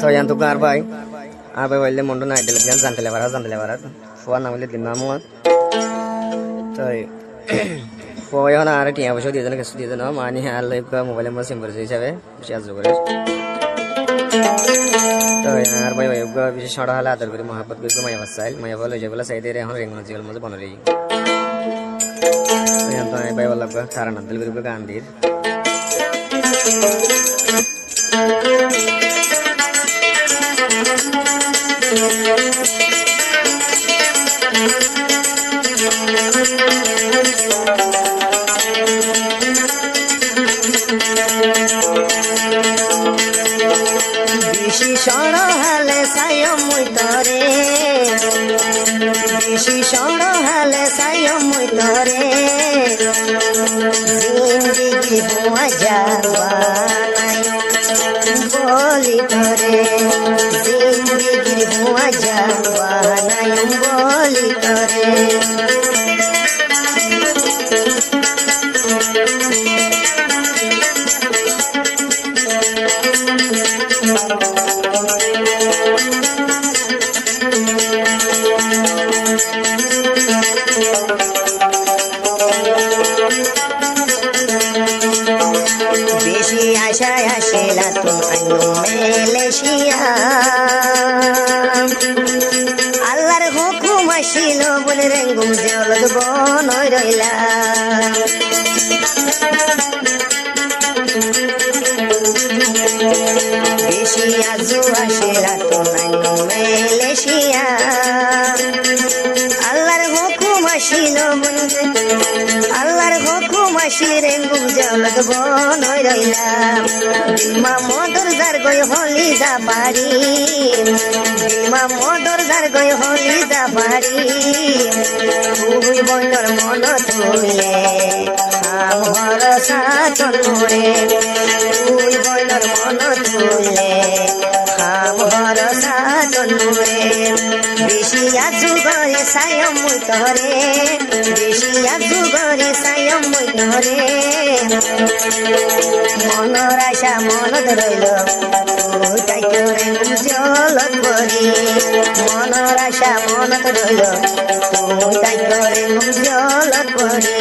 তো yan to garbay abai wale mondo na idel gan jantele barat fo na wale dinna mo to fo yana ara tiya bosho দিয়ে জনকে দিয়ে জনা মানি আর live কা মোবাইলে mo symbol হিসাবে share করে তো यार भाई भाई का विशेष छड़ा हला आदर करी मोहब्बत करी माया वसाइल माया वाला जे वाला सही दे रहे हैं रेंगन जीवन में बन रही तो यहाँ तो भाई वाला का सारा नंदल करी का गांधीर Shishoro hale sayo muitore Shishoro hale sayo muitore Zindagi hua jawanayo boli tore Zindagi hua jawanayo boli tore Saya shelatun anu Malaysia Allar hukum ashilo bol rengum jolod bonoy roila Beshi azu shelatun anu Malaysia Allar hukum ashilo bol Allar hukum ashirengum jolod bonoy roila Dilma modor jar goy holi zabari Dilma modor jar goy holi zabari Tuhui boinor mono tuile Ham horasa tonore Tuhui boinor mono tuile Ham horasa tonore Bishi azu gore sayam muitore Bishi azu gore sayam muitore Monor asha monod roilo তুই তাই করে জলত করি মনর আশা মনত রইল তুই তাই করে জলত করি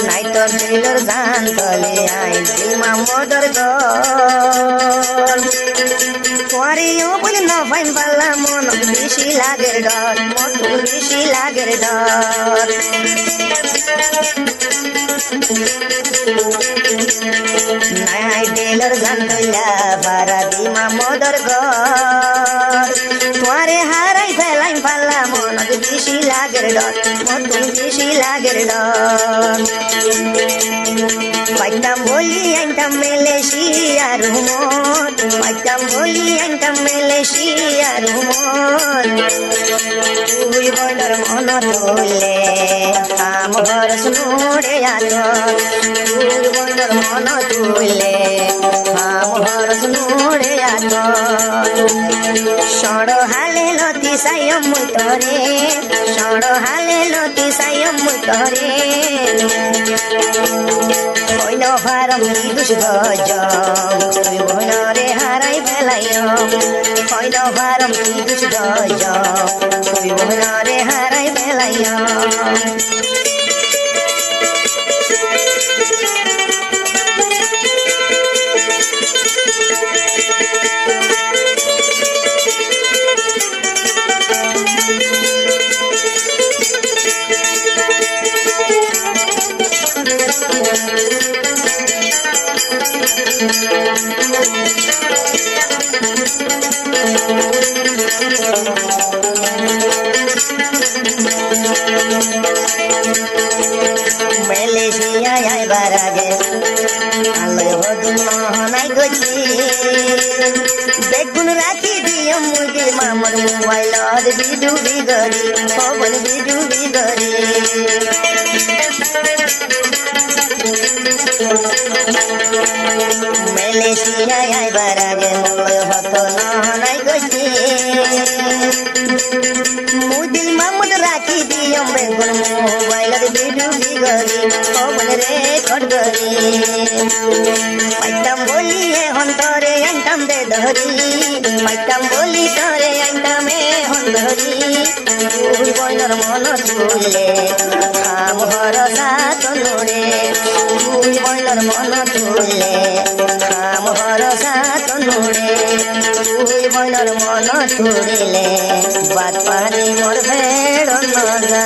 Naitor Taylor gan tole ai dilma modor gol Kwariyo bol no vain balla mon bishi lager dor motu bishi lager dor Nai Taylor gan tole para dilma modor gol Kware harai felain balla mon bishi lager dor motu bishi lager dor Paitam boli antam Malaysia rumon Paitam boli antam Malaysia rumon Tui boiler mono tole Ham horas nore aton Tui boiler mono tole Ham horas nore aton Shoro hale loti sayam mutore Shoro hale loti sayam mutore Koino haram idus gajam Tui boinare harai belayam Koino haram idus gajam Tui boinare harai belayam Malaysia ay barage alay hodun mohanay gochi begun raki di দিও মুদি মামর মোবাইলত বিডু বিগরি পবন বিডু বিগরি মালয়েশিয়ায় আইবার আগে মোয় হতো নাই গছি মুদি মামুদ রাখি দিও বেগুন মোবাইলত বিডু বিগরি পবন রে খড়গরি পাইতাম বলি হন্তরে আইতাম দে ধরি পাইতাম বলি তরে আইতাম হন ধরি তুই বইনর মন তুললে খাম ভরসা তনুরে তুই বইনর মন তুললে খাম ভরসা তনুরে তুই বইনর মন তুলিলে বাদ পারি মোর ভেড় নজা